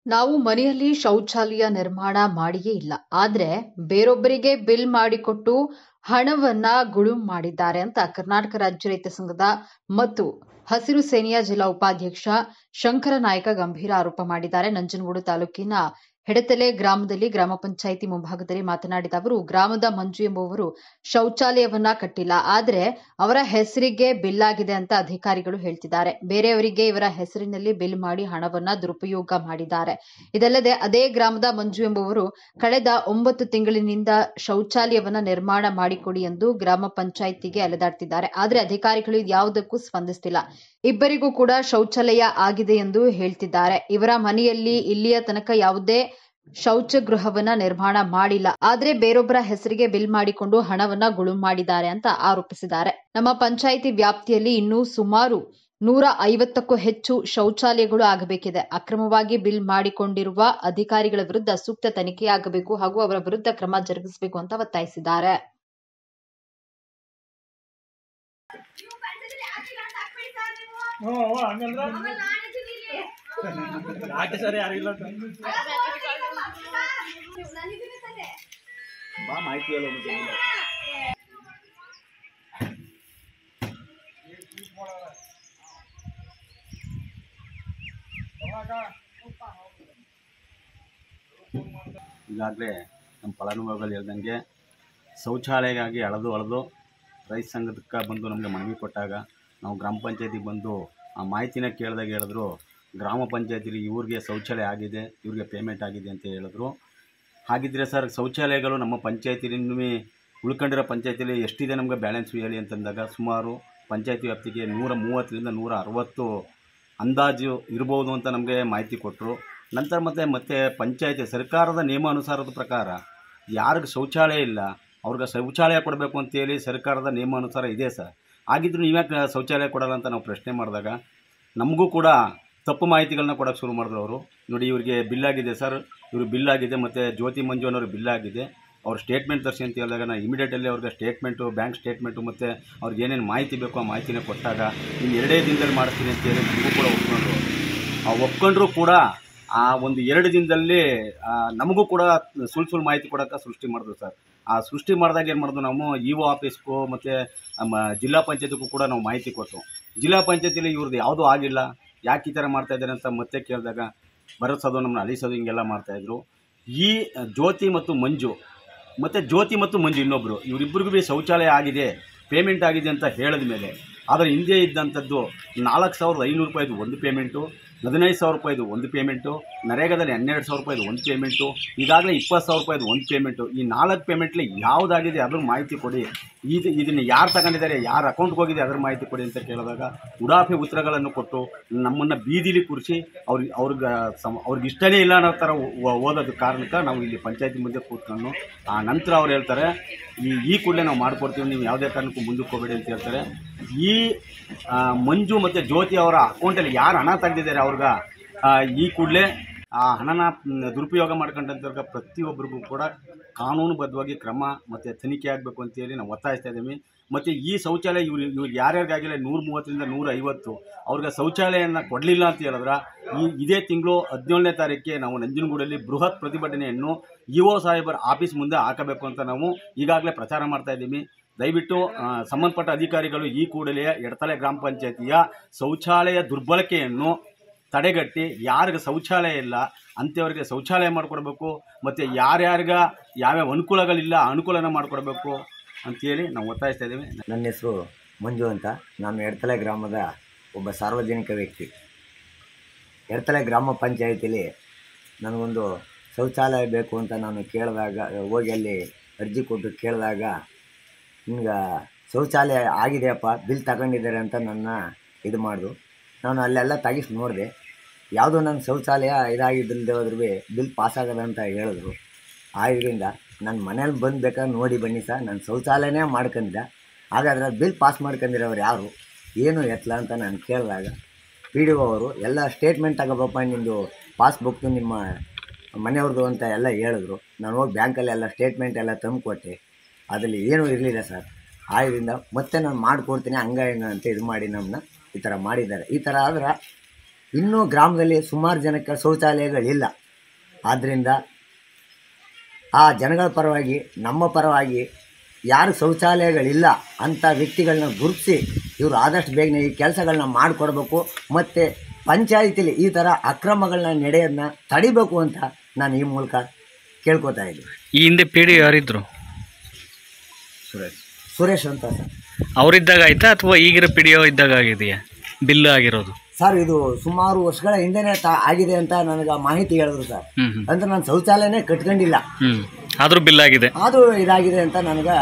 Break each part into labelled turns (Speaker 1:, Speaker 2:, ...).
Speaker 1: ನಾವು ಮನೆಯಲ್ಲಿ ಶೌಚಾಲಯ ನಿರ್ಮಾಣ ಮಾಡಿಯೇ ಇಲ್ಲ. ಆದ್ರೆ ಬೇರೊಬ್ಬರಿಗೆ ಬಿಲ್ ಮಾಡಿಕೊಟ್ಟು ಹಣವನ್ನ ಗುಳುಂ ಮಾಡಿದ್ದಾರೆ ಅಂತ ಕರ್ನಾಟಕ ರಾಜ್ಯ ರೈತ ಸಂಘದ ಮತ್ತು ಹಸಿರು ಸೇನೆಯ ಜಿಲ್ಲಾ ಉಪಾಧ್ಯಕ್ಷ ಶಂಕರನಾಯ್ಕ ಗಂಭೀರ ಆರೋಪ ಮಾಡಿದ್ದಾರೆ. ನಂಜನಗೂಡು ತಾಲೂಕಿನ ಹೆಡತಲೆ ಗ್ರಾಮದಲ್ಲಿ ಗ್ರಾಮ ಪಂಚಾಯಿತಿ ಮುಂಭಾಗದಲ್ಲಿ ಮಾತನಾಡಿದ ಅವರು, ಗ್ರಾಮದ ಮಂಜು ಎಂಬುವರು ಶೌಚಾಲಯವನ್ನ ಕಟ್ಟಿಲ್ಲ. ಆದ್ರೆ ಅವರ ಹೆಸರಿಗೆ ಬಿಲ್ ಆಗಿದೆ ಅಂತ ಅಧಿಕಾರಿಗಳು ಹೇಳ್ತಿದ್ದಾರೆ. ಬೇರೆಯವರಿಗೆ ಇವರ ಹೆಸರಿನಲ್ಲಿ ಬಿಲ್ ಮಾಡಿ ಹಣವನ್ನ ದುರುಪಯೋಗ ಮಾಡಿದ್ದಾರೆ. ಇದಲ್ಲದೆ ಅದೇ ಗ್ರಾಮದ ಮಂಜು ಎಂಬುವರು ಕಳೆದ 9 ತಿಂಗಳಿನಿಂದ ಶೌಚಾಲಯವನ್ನ ನಿರ್ಮಾಣ ಮಾಡಿಕೊಡಿ ಎಂದು ಗ್ರಾಮ ಪಂಚಾಯಿತಿಗೆ ಅಲೆದಾಡ್ತಿದ್ದಾರೆ. ಆದ್ರೆ ಅಧಿಕಾರಿಗಳು ಯಾವುದಕ್ಕೂ ಸ್ಪಂದಿಸುತ್ತಿಲ್ಲ. ಇಬ್ಬರಿಗೂ ಕೂಡ ಶೌಚಾಲಯ ಆಗಿದೆ ಎಂದು ಹೇಳ್ತಿದ್ದಾರೆ. ಇವರ ಮನೆಯಲ್ಲಿ ಇಲ್ಲಿಯ ತನಕ ಯಾವುದೇ ಶೌಚಗೃಹವನ್ನ ನಿರ್ಮಾಣ ಮಾಡಿಲ್ಲ. ಆದ್ರೆ ಬೇರೊಬ್ಬರ ಹೆಸರಿಗೆ ಬಿಲ್ ಮಾಡಿಕೊಂಡು ಹಣವನ್ನ ಗುಳುಂ ಮಾಡಿದ್ದಾರೆ ಅಂತ ಆರೋಪಿಸಿದ್ದಾರೆ. ನಮ್ಮ ಪಂಚಾಯಿತಿ ವ್ಯಾಪ್ತಿಯಲ್ಲಿ ಇನ್ನೂ ಸುಮಾರು 150ಕ್ಕೂ ಹೆಚ್ಚು ಶೌಚಾಲಯಗಳು ಆಗಬೇಕಿದೆ. ಅಕ್ರಮವಾಗಿ ಬಿಲ್ ಮಾಡಿಕೊಂಡಿರುವ ಅಧಿಕಾರಿಗಳ ವಿರುದ್ಧ ಸೂಕ್ತ ತನಿಖೆಯಾಗಬೇಕು ಹಾಗೂ ಅವರ ವಿರುದ್ಧ ಕ್ರಮ ಜರುಗಿಸಬೇಕು ಅಂತ ಒತ್ತಾಯಿಸಿದ್ದಾರೆ.
Speaker 2: ಈಗಾಗಲೇ ನಮ್ಮ ಫಲಾನುಭವಿಗಳು ಹೇಳ್ದಂಗೆ ಶೌಚಾಲಯಕ್ಕಾಗಿ ಅಳೆದು ರೈತ ಸಂಘದಕ್ಕೆ ಬಂದು ನಮಗೆ ಮನವಿ ಕೊಟ್ಟಾಗ ನಾವು ಗ್ರಾಮ ಪಂಚಾಯತಿಗೆ ಬಂದು ಆ ಮಾಹಿತಿನ ಕೇಳಿದಾಗ ಹೇಳಿದ್ರು, ಗ್ರಾಮ ಪಂಚಾಯತಿಲಿ ಇವ್ರಿಗೆ ಶೌಚಾಲಯ ಆಗಿದೆ, ಇವ್ರಿಗೆ ಪೇಮೆಂಟ್ ಆಗಿದೆ ಅಂತ ಹೇಳಿದ್ರು. ಹಾಗಿದ್ದರೆ ಸರ್, ಶೌಚಾಲಯಗಳು ನಮ್ಮ ಪಂಚಾಯತಿಲಿ ಉಳ್ಕೊಂಡಿರೋ ಪಂಚಾಯತಿಲಿ ಎಷ್ಟಿದೆ ನಮಗೆ ಬ್ಯಾಲೆನ್ಸ್ ಹೇಳಿ ಅಂತಂದಾಗ ಸುಮಾರು ಪಂಚಾಯತಿ ವ್ಯಾಪ್ತಿಗೆ 130ರಿಂದ 160 ಅಂದಾಜು ಇರ್ಬೋದು ಅಂತ ನಮಗೆ ಮಾಹಿತಿ ಕೊಟ್ಟರು. ನಂತರ ಮತ್ತೆ ಪಂಚಾಯತಿ ಸರ್ಕಾರದ ನಿಯಮಾನುಸಾರದ ಪ್ರಕಾರ ಯಾರಿಗೆ ಶೌಚಾಲಯ ಇಲ್ಲ ಅವ್ರಿಗೆ ಶೌಚಾಲಯ ಕೊಡಬೇಕು ಅಂತೇಳಿ ಸರ್ಕಾರದ ನಿಯಮಾನುಸಾರ ಇದೆ ಸರ್. ಆಗಿದ್ದರೂ ನೀವ್ಯಾಕೆ ಶೌಚಾಲಯ ಕೊಡಲ್ಲ ಅಂತ ನಾವು ಪ್ರಶ್ನೆ ಮಾಡಿದಾಗ ನಮಗೂ ಕೂಡ ತಪ್ಪು ಮಾಹಿತಿಗಳನ್ನ ಕೊಡೋಕ್ಕೆ ಶುರು ಮಾಡಿದ್ರು ಅವರು. ನೋಡಿ, ಇವರಿಗೆ ಬಿಲ್ ಆಗಿದೆ ಸರ್, ಇವರು ಬಿಲ್ ಆಗಿದೆ, ಮತ್ತು ಜ್ಯೋತಿ ಮಂಜು ಅನ್ನೋರು ಬಿಲ್ ಆಗಿದೆ, ಅವ್ರ ಸ್ಟೇಟ್ಮೆಂಟ್ ತರಿಸಿ ಅಂತ ಹೇಳಿದಾಗ ನಾನು ಇಮಿಡಿಯೇಟಲ್ಲಿ ಅವ್ರಿಗೆ ಸ್ಟೇಟ್ಮೆಂಟು, ಬ್ಯಾಂಕ್ ಸ್ಟೇಟ್ಮೆಂಟು ಮತ್ತು ಅವ್ರಿಗೆ ಏನೇನು ಮಾಹಿತಿ ಬೇಕೋ ಆ ಮಾಹಿತಿನ ಕೊಟ್ಟಾಗ ಇನ್ನು 2 ದಿನದಲ್ಲಿ ಮಾಡಿಸ್ತೀನಿ ಅಂತೇಳಿ ನಮಗೂ ಕೂಡ ಒಪ್ಕೊಂಡ್ರು. ಒಪ್ಕೊಂಡ್ರೂ ಕೂಡ ಆ ಒಂದು 2 ದಿನದಲ್ಲಿ ನಮಗೂ ಕೂಡ ಸುಳ್ಳು ಮಾಹಿತಿ ಕೊಡೋಕ್ಕೆ ಸೃಷ್ಟಿ ಮಾಡಿದ್ರು ಸರ್. ಆ ಸೃಷ್ಟಿ ಮಾಡಿದಾಗ ಏನು ಮಾಡಿದ್ರು, ನಾವು ಇಒ ಆಫೀಸ್ಗೂ ಮತ್ತು ನಮ್ಮ ಜಿಲ್ಲಾ ಪಂಚಾಯತಿಗೂ ಕೂಡ ನಾವು ಮಾಹಿತಿ ಕೊಟ್ಟು, ಜಿಲ್ಲಾ ಪಂಚಾಯತಿಲಿ ಇವ್ರದ್ದು ಯಾವುದೂ ಆಗಿಲ್ಲ, ಯಾಕೆ ಈ ಥರ ಮಾಡ್ತಾಯಿದ್ದಾರೆ ಅಂತ ಮತ್ತೆ ಕೇಳಿದಾಗ ಬರೆಸೋದು, ನಮ್ಮನ್ನ ಅಳಿಸೋದು, ಹಿಂಗೆಲ್ಲ ಮಾಡ್ತಾಯಿದ್ರು. ಈ ಜ್ಯೋತಿ ಮತ್ತು ಮಂಜು ಇನ್ನೊಬ್ಬರು ಇವರಿಬ್ಬರಿಗೂ ಶೌಚಾಲಯ ಆಗಿದೆ, ಪೇಮೆಂಟ್ ಆಗಿದೆ ಅಂತ ಹೇಳಿದ ಮೇಲೆ ಅದರ ಹಿಂದೆ ಇದ್ದಂಥದ್ದು 4,500 ರೂಪಾಯಿದು ಒಂದು ಪೇಮೆಂಟು, 15,000 ರೂಪಾಯಿದು ಒಂದು ಪೇಮೆಂಟು, ನರೇಗಾದಲ್ಲಿ 12,000 ರೂಪಾಯಿದು ಒಂದು ಪೇಮೆಂಟು, ಈಗಾಗಲೇ 20,000 ರೂಪಾಯಿದು ಒಂದು ಪೇಮೆಂಟು. ಈ 4 ಪೇಮೆಂಟ್ಲಿ ಯಾವುದಾಗಿದೆ ಅದ್ರ ಮಾಹಿತಿ ಕೊಡಿ, ಇದನ್ನು ಯಾರು ತಗೊಂಡಿದ್ದಾರೆ, ಯಾರ ಅಕೌಂಟ್ಗೆ ಹೋಗಿದೆ ಅದ್ರ ಮಾಹಿತಿ ಕೊಡಿ ಅಂತ ಕೇಳಿದಾಗ ಉಡಾಫೆ ಉತ್ತರಗಳನ್ನು ಕೊಟ್ಟು ನಮ್ಮನ್ನು ಬೀದಿಲಿ ಕೂರಿಸಿ ಅವ್ರಿಗೆ ಇಷ್ಟನೇ ಇಲ್ಲ ಅನ್ನೋ ಥರ ಓದೋದು ಕಾರಣಕ್ಕೆ ನಾವು ಇಲ್ಲಿ ಪಂಚಾಯತಿ ಮುಂದೆ ಕೂತ್ಕೊಂಡು ಆ ನಂತರ ಅವ್ರು ಹೇಳ್ತಾರೆ, ಈ ಕೂಡಲೇ ನಾವು ಮಾಡಿಕೊಡ್ತೀವಿ, ನೀವು ಯಾವುದೇ ಕಾರಣಕ್ಕೂ ಮುಂದಕ್ಕೆ ಹೋಗಬೇಡಿ ಅಂತ ಹೇಳ್ತಾರೆ. ಈ ಮಂಜು ಮತ್ತು ಜ್ಯೋತಿ ಅವರ ಅಕೌಂಟಲ್ಲಿ ಯಾರು ಹಣ ತೆಗೆದಿದ್ದಾರೆ ಅವ್ರಿಗೆ ಈ ಕೂಡಲೇ ಆ ಹಣನ ದುರುಪಯೋಗ ಮಾಡ್ಕೊಂಡಂಥವ್ರಿಗೆ ಪ್ರತಿಯೊಬ್ಬರಿಗೂ ಕೂಡ ಕಾನೂನುಬದ್ಧವಾಗಿ ಕ್ರಮ ಮತ್ತು ತನಿಖೆ ಆಗಬೇಕು ಅಂತೇಳಿ ನಾವು ಒತ್ತಾಯಿಸ್ತಾ ಇದ್ದೀವಿ. ಮತ್ತು ಈ ಶೌಚಾಲಯ ಇವ್ರು ಯಾರ್ಯಾರಿಗಾಗಿಲ್ಲ 130ರಿಂದ 150 ಅವ್ರಿಗೆ ಶೌಚಾಲಯನ ಕೊಡಲಿಲ್ಲ ಅಂತ ಹೇಳಿದ್ರೆ ಇದೇ ತಿಂಗಳು 17ನೇ ತಾರೀಕಿಗೆ ನಾವು ನಂಜನಗೂಡಲ್ಲಿ ಬೃಹತ್ ಪ್ರತಿಭಟನೆಯನ್ನು ಇಒ ಸಾಹೇಬರ ಆಫೀಸ್ ಮುಂದೆ ಹಾಕಬೇಕು ಅಂತ ನಾವು ಈಗಾಗಲೇ ಪ್ರಚಾರ ಮಾಡ್ತಾ ಇದ್ದೀವಿ. ದಯವಿಟ್ಟು ಸಂಬಂಧಪಟ್ಟ ಅಧಿಕಾರಿಗಳು ಈ ಕೂಡಲೇ ಎಡತಲೆ ಗ್ರಾಮ ಪಂಚಾಯತಿಯ ಶೌಚಾಲಯ ದುರ್ಬಳಕೆಯನ್ನು ತಡೆಗಟ್ಟಿ ಯಾರಿಗೆ ಶೌಚಾಲಯ ಇಲ್ಲ ಅಂಥವ್ರಿಗೆ ಶೌಚಾಲಯ ಮಾಡಿಕೊಡ್ಬೇಕು, ಮತ್ತು ಯಾರ್ಯಾರಿಗೆ ಯಾವ್ಯಾವ ಅನುಕೂಲಗಳಿಲ್ಲ ಅನುಕೂಲನ ಮಾಡಿಕೊಡ್ಬೇಕು ಅಂಥೇಳಿ ನಾವು ಒತ್ತಾಯಿಸ್ತಾ ಇದ್ದೀವಿ.
Speaker 3: ನನ್ನ ಹೆಸರು ಮಂಜು ಅಂತ. ನಾನು ಎಡತಲೆ ಗ್ರಾಮದ ಒಬ್ಬ ಸಾರ್ವಜನಿಕ ವ್ಯಕ್ತಿ. ಎಡತಲೆ ಗ್ರಾಮ ಪಂಚಾಯಿತಿಲಿ ನನಗೊಂದು ಶೌಚಾಲಯ ಬೇಕು ಅಂತ ನಾನು ಕೇಳಿದಾಗ, ಹೋಗಿ ಅಲ್ಲಿ ಅರ್ಜಿ ಕೊಟ್ಟು ಕೇಳಿದಾಗ, ನಿಮ್ಗೆ ಶೌಚಾಲಯ ಆಗಿದೆಯಪ್ಪ, ಬಿಲ್ ತಗೊಂಡಿದ್ದಾರೆ ಅಂತ ನನ್ನ ಇದು ಮಾಡಿದ್ರು. ನಾನು ಅಲ್ಲೆಲ್ಲ ತೆಗಿಸಿ ನೋಡಿದೆ, ಯಾವುದೋ ನನ್ನ ಶೌಚಾಲಯ ಇದಾಗಿದ್ದಿಲ್ಲದೆ ಹೋದ್ರೂ ಬಿಲ್ ಪಾಸಾಗದ ಅಂತ ಹೇಳಿದ್ರು. ಆದ್ದರಿಂದ ನನ್ನ ಮನೇಲಿ ಬಂದು ಬೇಕಾದ್ರೆ ನೋಡಿ ಬನ್ನಿ ಸರ್, ನಾನು ಶೌಚಾಲಯನೇ ಮಾಡ್ಕೊಂಡಿದ್ದೆ, ಹಾಗಾದ್ರೆ ಬಿಲ್ ಪಾಸ್ ಮಾಡ್ಕೊಂಡಿರೋರು ಯಾರು, ಏನು ಎತ್ತಲ ಅಂತ ನಾನು ಕೇಳಿದಾಗ PDO ಅವರು ಎಲ್ಲ ಸ್ಟೇಟ್ಮೆಂಟ್ ತಗೋಬಪ್ಪ, ನಿಮ್ಮದು ಪಾಸ್ಬುಕ್ದು ನಿಮ್ಮ ಮನೆಯವ್ರದ್ದು ಅಂತ ಎಲ್ಲ ಹೇಳಿದ್ರು. ನಾನು ಹೋಗಿ ಬ್ಯಾಂಕಲ್ಲಿ ಎಲ್ಲ ಸ್ಟೇಟ್ಮೆಂಟ್ ಎಲ್ಲ ತಂದು ಕೊಟ್ಟೆ, ಅದರಲ್ಲಿ ಏನೂ ಇರಲಿಲ್ಲ ಸರ್. ಆದ್ದರಿಂದ ಮತ್ತೆ ನಾನು ಮಾಡಿಕೊಡ್ತೀನಿ ಹಂಗ ಹಿಂಗ ಅಂತ ಇದು ಮಾಡಿ ನಮ್ಮನ್ನ ಈ ಥರ ಮಾಡಿದ್ದಾರೆ. ಈ ಥರ ಆದ್ರೆ ಇನ್ನೂ ಗ್ರಾಮದಲ್ಲಿ ಸುಮಾರು ಜನಕ್ಕೆ ಶೌಚಾಲಯಗಳಿಲ್ಲ. ಆದ್ದರಿಂದ ಆ ಜನಗಳ ಪರವಾಗಿ ನಮ್ಮ ಪರವಾಗಿ ಯಾರು ಶೌಚಾಲಯಗಳಿಲ್ಲ ಅಂಥ ವ್ಯಕ್ತಿಗಳನ್ನ ಗುರುತಿಸಿ ಇವರು ಆದಷ್ಟು ಬೇಗನೆ ಈ ಕೆಲಸಗಳನ್ನ ಮಾಡಿಕೊಡ್ಬೇಕು. ಮತ್ತು ಪಂಚಾಯಿತಿಲಿ ಈ ಥರ ಅಕ್ರಮಗಳನ್ನ ನಡೆಯೋದನ್ನ ತಡಿಬೇಕು ಅಂತ ನಾನು ಈ ಮೂಲಕ ಕೇಳ್ಕೊತಾ ಇದ್ದೀನಿ.
Speaker 4: ಈ ಹಿಂದೆ ಪಿ ಡಿ ಯಾರಿದ್ರು?
Speaker 3: ಸುರೇಶ್ ಅಂತ ಸರ್.
Speaker 4: ಅವರಿದ್ದಾಗ ಆಯ್ತಾ ಅಥವಾ ಈಗಿರೋ ಪಿ ಡಿ ಇದ್ದಾಗ ಆಗಿದೆಯಾ ಬಿಲ್ ಆಗಿರೋದು?
Speaker 3: ಸರ್ ಇದು ಸುಮಾರು ವರ್ಷಗಳ ಹಿಂದೆನೇ ಆಗಿದೆ ಅಂತ ನನಗೆ ಮಾಹಿತಿ ಹೇಳಿದ್ರು ಸರ್. ಅಂದ್ರೆ ನಾನು ಶೌಚಾಲಯನೇ ಕಟ್ಕೊಂಡಿಲ್ಲ,
Speaker 4: ಆದರೂ ಬಿಲ್ ಆಗಿದೆ,
Speaker 3: ಆದರೂ ಇದಾಗಿದೆ ಅಂತ ನನಗೆ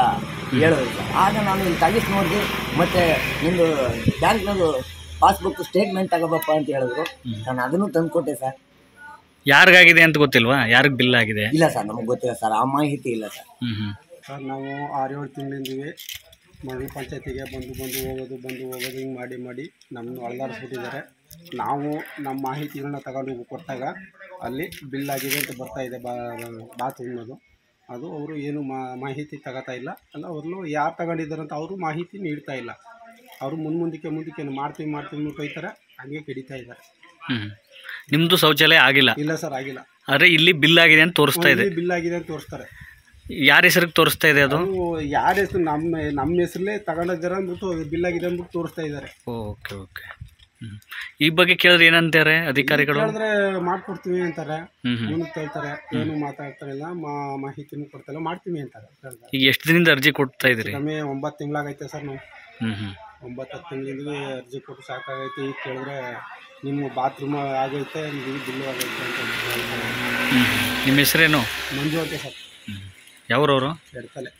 Speaker 3: ಹೇಳಿದ್ರು ಸರ್. ಆಗ ನಾನು ಇಲ್ಲಿ ತೆಗಿಸಿ ನೋಡಿದೆ, ಮತ್ತು ನಿಮ್ಮದು ಬ್ಯಾಂಕ್ನದು ಪಾಸ್ಬುಕ್ ಸ್ಟೇಟ್ಮೆಂಟ್ ತಗೋಬಪ್ಪ ಅಂತ ಹೇಳಿದ್ರು. ನಾನು ಅದನ್ನು ತಂದುಕೊಟ್ಟೆ ಸರ್.
Speaker 4: ಯಾರಿಗಾಗಿದೆ ಅಂತ ಗೊತ್ತಿಲ್ವಾ? ಯಾರಿಗೆ ಬಿಲ್ ಆಗಿದೆ?
Speaker 3: ಇಲ್ಲ ಸರ್, ನಮಗೆ ಗೊತ್ತಿಲ್ಲ ಸರ್, ಆ ಮಾಹಿತಿ ಇಲ್ಲ ಸರ್.
Speaker 5: ಸರ್ ನಾವು 6-7 ತಿಂಗಳಿಂದೀವಿ ಮಂಡಲ ಪಂಚಾಯತಿಗೆ ಬಂದು ಹೋಗೋದು ಹಿಂಗೆ ಮಾಡಿ ನಮ್ಮನ್ನು ಅಳದಾಡಿಸ್ಬಿಟ್ಟಿದ್ದಾರೆ. ನಾವು ನಮ್ಮ ಮಾಹಿತಿಗಳನ್ನ ತಗೊಂಡು ಕೊಟ್ಟಾಗ ಅಲ್ಲಿ ಬಿಲ್ ಆಗಿದೆ ಅಂತ ಬರ್ತಾಯಿದೆ ಬಾತ್ರೂಮ್ನದು. ಅದು ಅವರು ಏನು ಮಾಹಿತಿ ತಗೋತಾ ಇಲ್ಲ, ಅಲ್ಲ ಅವ್ರನ್ನು ಯಾರು ತಗೊಂಡಿದ್ದಾರೆ ಅಂತ ಅವರು ಮಾಹಿತಿ ನೀಡ್ತಾ ಇಲ್ಲ. ಅವರು ಮುಂದಕ್ಕೆ ಮಾಡ್ತೀವಿ ಕೈತಾರೆ, ಹಂಗೆ ಕೆಡಿತಾ ಇದ್ದಾರೆ.
Speaker 4: ನಿಮ್ಮದು ಶೌಚಾಲಯ ಆಗಿಲ್ಲ?
Speaker 5: ಇಲ್ಲ ಸರ್, ಆಗಿಲ್ಲ.
Speaker 4: ಆದರೆ ಇಲ್ಲಿ ಬಿಲ್ ಆಗಿದೆ ಅಂತ ತೋರಿಸ್ತಾ ಇದೆ.
Speaker 5: ಬಿಲ್ ಆಗಿದೆ ಅಂತ ತೋರಿಸ್ತಾರೆ.
Speaker 4: ಯಾರ ಹೆಸರಿಗೆ ತೋರಿಸ್ತಾ ಇದೆ ಅದು?
Speaker 5: ಯಾರ ಹೆಸರು? ನಮ್ಮ ಹೆಸರಲ್ಲೇ ತಗೊಂಡಿದ್ದಾರೆ ಅಂದ್ಬಿಟ್ಟು ಬಿಲ್ ಆಗಿದೆ ಅಂದ್ಬಿಟ್ಟು ತೋರಿಸ್ತಾ ಇದ್ದಾರೆ.
Speaker 4: ಓಕೆ. ಈ ಬಗ್ಗೆ ಕೇಳಿದ್ರೆ ಏನಂತಾರೆ ಅಧಿಕಾರಿಗಳು?
Speaker 5: ಹೇಳಿದ್ರೆ ಮಾಡ್ಕೊಡ್ತೀವಿ ಅಂತಾರೆ, ಮುಂದೆ ಹೇಳ್ತಾರೆ, ಏನು ಮಾತಾಡ್ತಾರೆ ಇಲ್ಲ, ಮಾಹಿತಿನೂ ಕೊಡ್ತಾರೆ, ಮಾಡ್ತೀವಿ ಅಂತಾರೆ.
Speaker 4: ಈಗ ಎಷ್ಟು ದಿನದಿಂದ ಅರ್ಜಿ ಕೊಡ್ತಾ ಇದ್ರಿ?
Speaker 5: ಕಮ್ಮಿ 9 ತಿಂಗಳಾಗೈತೆ ಸರ್. ನಾವು 9-10 ತಿಂಗಳಿಂದ ಅರ್ಜಿ ಕೊಟ್ಟು ಸಾಕಾಗೈತೆ. ಈಗ ಕೇಳಿದ್ರೆ ನಿಮ್ಮ ಬಾತ್ರೂಮ್ ಆಗೈತೆ, ಬಿಲ್ಲು ಆಗೈತೆ ಅಂತ ಹೇಳ್ತಾರೆ.
Speaker 4: ನಿಮ್ಮ ಹೆಸರೇನು?
Speaker 5: ಮಂಜು ಅಂತ ಸರ್.
Speaker 4: ಯಾವ್ರವರು?
Speaker 5: ಎಡ್ತಲೆ.